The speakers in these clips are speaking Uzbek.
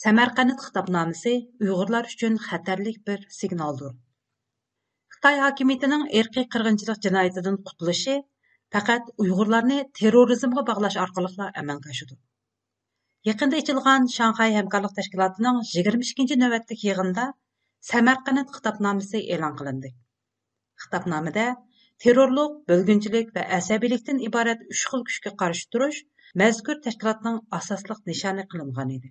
Samarqand xitobnomasi Uyg'urlar uchun xatarlik bir signaldir. Xitoy hokimiyatining irqiy qirg'inchilik jinoyatidan qutulishi faqat Uyg'urlarni terrorizmga bog'lash orqali amalga oshadi. Yaqinda ochilgan Shanxay hamkorlik tashkilotining 22 navbatlik yig'inida Samarqand xitobnomasi e'lon qilindi. Xitobnomada terrorlik, bölgünçilik va asabiylikdan iborat 3 xil kuchga qarshi turish mazkur tashkilotning asosliq nishoni qilingan edi.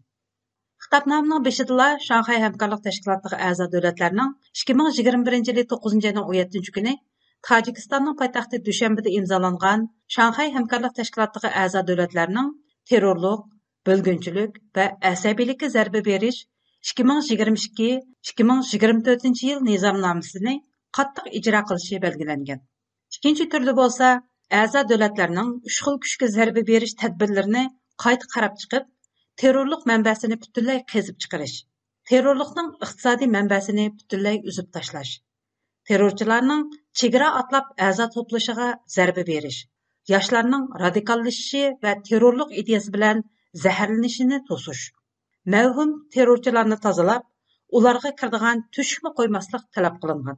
Xitobnomaning beshidala Shanxay hamkorlik tashkilotiga a'zo davlatlarning 2021 yili 9 oyning 17 kuni Tojikistonning poytaxti Dushanbeda imzolangan Shanxay hamkorlik tashkilotiga a'zo davlatlarning terrorlik, bölgünçilik va asabiylikka zarba berish 2022-2024 yil nizomnomasini qattiq ijro qilishi belgilangan. İkinci türlü bo'lsa, a'zo davlatlarning 3 xil kuchga zarba berish tadbirlarini qayta qarab chiqib, terrorlik manbasini butunlay qezib chiqarish, terrorlikning iqtisodiy manbasini butunlay uzib tashlash, terrorchilarning chegara atlab a'zo to'plashiga zarba berish, yoshlarning radikallashishi va terrorlik ideyasi bilan zaharlanishini to'sish, mavhum terrorchilarni tozalab, ularga kiradigan tushma qo'ymaslik talab qilingan.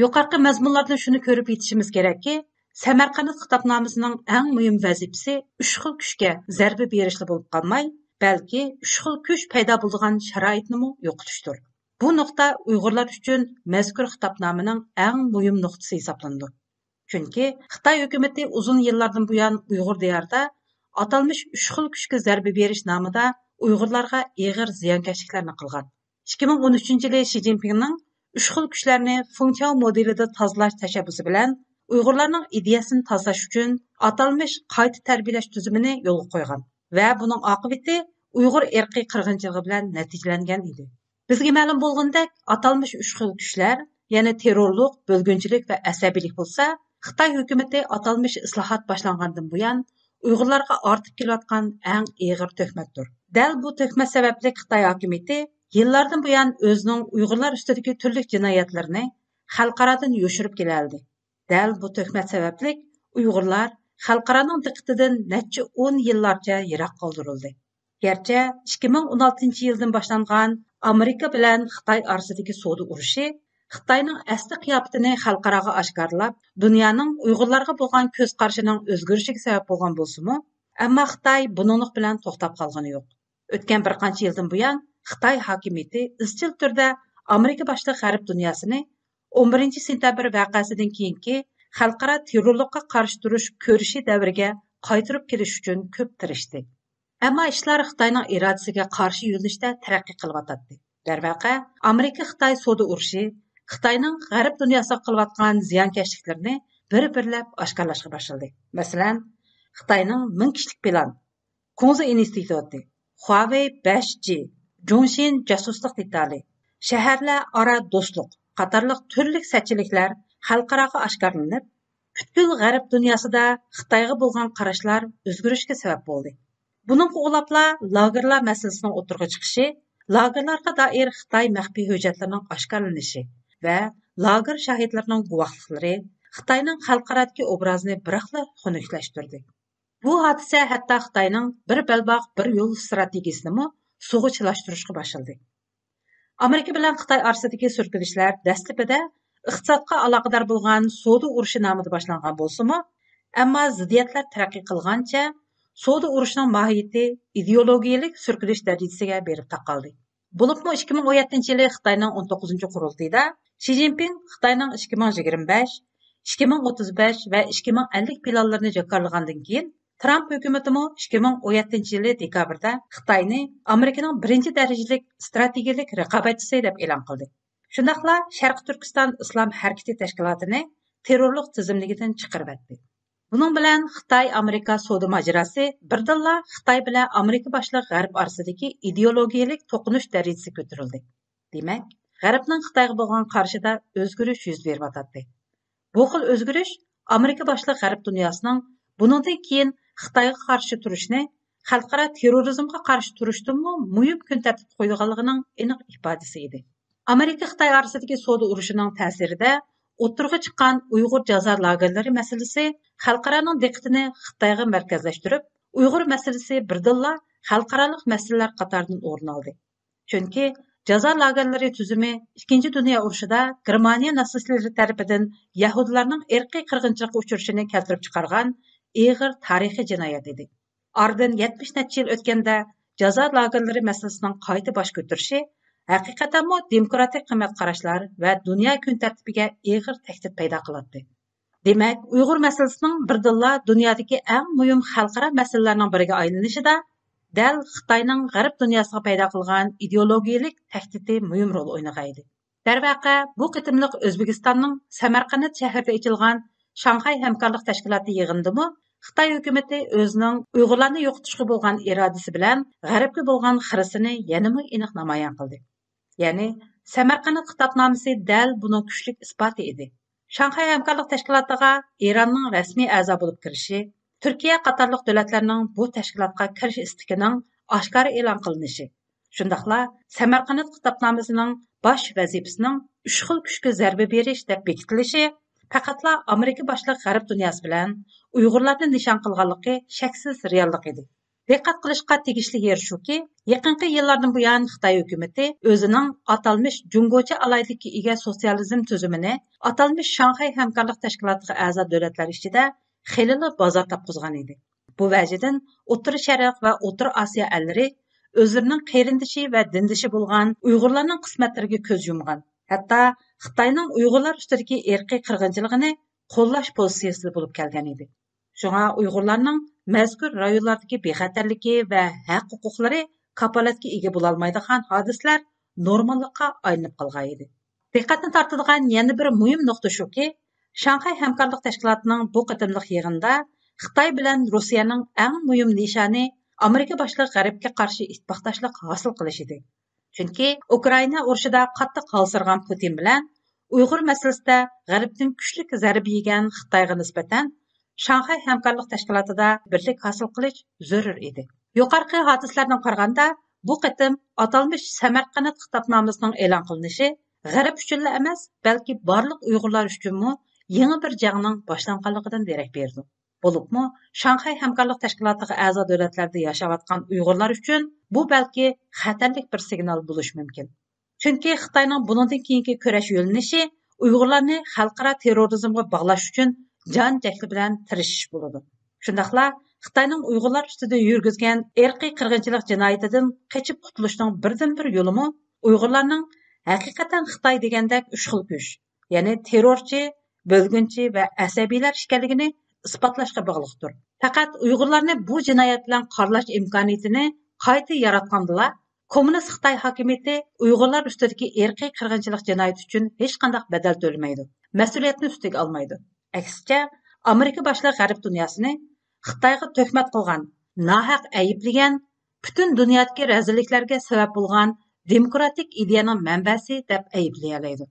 Yuqorqi mazmunlardan shuni ko'rib yetishimiz kerakki, Samarqand xitobnomasining eng muhim vazifasi 3 xil kuchga zarba berishli bo'lib qolmay, balki 3 xil kuch paydo bo'lgan sharoitni yo'qotishdir. Bu nuqta Uyg'urlar uchun mazkur xitobnomaning eng muhim nuqtasi hisoblanadi. Chunki Xitoy hukumatı uzun yillardan buyon Uyg'ur diyorida atalmış 3 xil kuchga zarba berish nomida Uyg'urlarga og'ir ziyonkashliklarni qilgan. 2013 yili Xi Jinpingning 3 xil kuchlarni Fengchao modelida tozalash tashabbusi bilan Uyg'urlarning ideyasini tozalash uchun atalmış qayta tarbiyalash tuzumini yo'lga qo'ygan va buning oqibati Uyg'ur irqiy qirg'inchiligi bilan natijalangan edi. Bizga ma'lum bo'lgandek, atalmış 3 xil kuchlar, ya'ni terrorlik, bölgünçilik va asabiylik bo'lsa, Xitoy hukumatı atalmış islohot boshlangandan buyon Uyg'urlarga ortib kelayotgan eng og'ir tuhmatdir. Dal bu tuhmat sababli Xitoy hukumatı yillardan buyon o'zining Uyg'urlar ustidagi turli jinoyatlarini xalqaradan yo'shirib keladi. Dal bu tuhmat sababli Uyg'urlar xalqaraning diqqatidan necha 10 yillarcha yiroq qoldirildi. Gerçi 2016 yildan boshlangan Amerika bilan Xitoy orasidagi savdo urushi Xitoyning asli qiyofatini xalqaraga oshkorlab, dunyoning Uyg'urlarga bo'lgan ko'z qarshining o'zgarishiga sabab bo'lgan bo'lsa-mu, ammo Xitoy buninglik bilan to'xtab qolgani yo'q. O'tgan bir qancha yildan buyon Xitoy hokimiyati izchil turda Amerika boshliq g'arb dunyosini 11 sentabr voqeasidan keyingi xalqaro terrorlikqa qarshi turish ko'rishi davriga qaytarib kelish uchun ko'p tirishdi. Ammo ishlar Xitoyning irodasiga qarshi yo'nalishda taraqqiy qilyotdi. Darvaqa, Amerika-Xitoy savdo urushi Xitoyning g'arb dunyosiga qilayotgan ziyonkashliklarini bir-birlab oshkorlashga boshladi. Masalan, Xitoyning 1000 kishilik plan, Kunze instituti, Huawei 5G, Zhongshin jasuslik detali, shaharlar aro do'stlik qatorliq turli sachiliklar xalqaroga oshkorlanib, butkul g'arb dunyosida Xitoyga bo'lgan qarashlar o'zgarishga sabab bo'ldi. Buning qo'g'labla lagerlar masalasining o'tirg'i chiqishi, lagerlarga doir Xitoy maxfiy hujjatlarining oshkorlanishi va lager shohidlarining guvohliklari Xitoyning xalqarodagi obrazini biroqla xunuklashtirdi. Bu hodisa hatto Xitoyning bir balboq bir yo'l strategiyasini suvga chilashtirishga boshladi. Amerika bilan Xitoy orasidagi surkilishlar dastlabida iqtisodga aloqador bo'lgan savdo urushi nomida boshlangan bo'lsa-mu, ammo ziddiyatlar taraqqiy qilgancha savdo urushining mohiyati ideologiyalik surkilish darajasiga berib taqaldi. Bo'libmi 2017 yili Xitoyning 19-qurultayida Xi Jinping Xitoyning 2025, 2035 va 2050 planlarini jakarlagandan keyin Trump hukumatimi 2017 yili dekabrda Xitoyni Amerikaning birinchi darajalik strategik raqobatchisi deb e'lon qildi. Shundaqla Sharq Turkiston Islom harakati tashkilotini terrorlik tizimligidan chiqarib etdi. Buning bilan Xitoy-Amerika savdo mojarosi birdilla Xitoy bilan Amerika boshliq g'arb orasidagi ideologiyalik to'qinish darajasiga ko'tarildi. Demak, g'arbning Xitoyga bo'lgan qarshida o'zgarish yuz beryapti. Bu xil o'zgarish Amerika boshliq g'arb dunyosining bundan keyin Xitoyga qarshi turishni xalqaro terrorizmga qarshi turishdanmi muhim kun tartib qo'yganligining aniq ifodasi edi. Amerika-Xitoy orasidagi savdo urushining ta'sirida o'tirg'i chiqqan Uyg'ur jazo lagerlari masalasi xalqaroning diqqatini Xitoyga markazlashtirib, Uyg'ur masalasi birdilla xalqaro masalalar qatoridan o'rin oldi. Chunki jazo lagerlari tuzumi 2-Dünya urushida Germaniya natsistlari tarafidan Yahudilarning irqiy qirg'inchilikka uchrashini keltirib chiqargan ig'ir tarixiy jinoyat edi. Oradan 70 necha yil o'tganda jazo lagerlari masalasining qayta bosh ko'tarishi haqiqatanmi demokratik qimmat qarashlar va dunyo kun tartibiga ig'ir tahdid paydo qiladi. Demak, Uyg'ur masalasining birdilla dunyodagi eng muhim xalqaro masalalarning biriga aylanishida dal Xitoyning g'arb dunyosiga paydo qilgan ideologiyalik tahdidi muhim rol o'ynagaydi. Darvaqa, bu qitimliq O'zbekistonning Samarqand shahrida ochilgan Shanxay hamkorlik tashkiloti yig'indimi Xitoy hukumatı o'zining Uyg'urlarni yo'qotishga bo'lgan irodasi bilan g'arbga bo'lgan xirisini yanada aniq namoyon qildi. Ya'ni Samarqand xitobnomasi dal buning kuchli isboti edi. Shanxay hamkorlik tashkilotiga Eronning rasmiy a'zo bo'lib kirishi, Turkiya qatorliq davlatlarning bu tashkilotga kirish istiqining oshkora e'lon qilinishi, shundaqla Samarqand xitobnomasining bosh vazifasining 3 xil kuchga zarba berish deb bekitilishi faqatla Amerika boshliq g'arb dunyosi bilan Uyg'urlarni nishon qilganligi shaksiz reallik edi. Diqqat qilishga tegishli yer shuki, yaqinqi yillardan buyon Xitoy hukumatı o'zining atalmış Jungocha alaylikka ega sotsializm tuzumini atalmış Shanxay hamkorlik tashkilotiga a'zo davlatlar ichida xilili bozor topqizgan edi. Bu vajidan O'rta Sharq va O'rta Osiyo ellari o'zlarining qarindishi va dindishi bo'lgan Uyg'urlarning qismatlariga ko'z yumgan. Hatto Xitoyning Uyg'urlar ustidagi irqiy qirg'inchiligini qo'llash pozitsiyasida bo'lib kelgan edi. Shunga Uyg'urlarning mazkur rayonlardagi bexatarligi va haq huquqlari kapolatga ega bo'la olmaydigan hodislar normallikqa aylanib qolgan edi. Diqqatni tortadigan yana bir muhim nuqta shuki, Shanxay hamkorlik tashkilotining bu qatimliq yig'inda Xitoy bilan Rossiyaning eng muhim nishoni Amerika boshliq g'arbga qarshi ittifoqdoshlik hosil qilish edi. Chunki Ukraina urushida qattiq holsirgan Putin bilan Uyg'ur masalasida g'arbdan kuchli zarba yegan Xitoyga nisbatan Shanxay hamkorlik tashkilotida birlik hosil qilish zarur edi. Yuqorqi hadislardan qaraganda, bu qatim atalmış Samarqand xitobnomasining e'lon qilinishi g'arb uchun emas, balki barliq Uyg'urlar uchunmi yangi bir jangning boshlanganligidan darak berdi. Bo'libmi, Shanxay hamkorlik tashkilotiga a'zo davlatlarda yashayotgan Uyg'urlar uchun bu balki xatarlik bir signal bo'lishi mumkin. Chunki Xitoyning bundan keyingi kurash yo'linishi Uyg'urlarni xalqaro terrorizmga bog'lash uchun jon jahli bilan tirishish bo'ladi. Shundaqla Xitoyning Uyg'urlar ustida yurgizgan irqiy qirg'inchilik jinoyatidan qochib qutulishning birdan-bir yo'limi Uyg'urlarning haqiqatan Xitoy degandek 3 xil kuch, ya'ni terrorchi, bo'lgunchi va asabiylar ekanligini isbotlashga bog'liqdir. Faqat Uyg'urlarni bu jinoyat bilan qoralash imkoniyatini qayta yaratgandilar. Kommunist Xitoy hokimiyati Uyg'urlar ustidagi irqiy qirg'inchilik jinoyati uchun hech qanday badal to'lamaydi. Mas'uliyatni ustiga olmaydi. Aksincha, Amerika boshliq g'arb dunyosini Xitoyga tuhmat qilgan, nohaq ayblagan, butun dunyodagi razilliklarga sabab bo'lgan demokratik ideyaning manbasi deb ayblayoladi.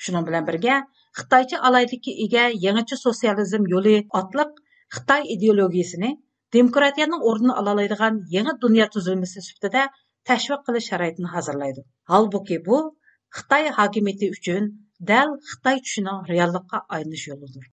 Shuning bilan birga Xitoycha alaylikka ega yangicha sotsializm yo'li otliq Xitoy ideologiyasini demokratiyaning o'rnini ololadigan yangi dunyo tuzilmasi sifatida tashviq qilish sharoitini hozirlaydi. Halbuki bu Xitoy hokimiyati uchun dal Xitoy tushining reallikqa aylanish yo'lidir.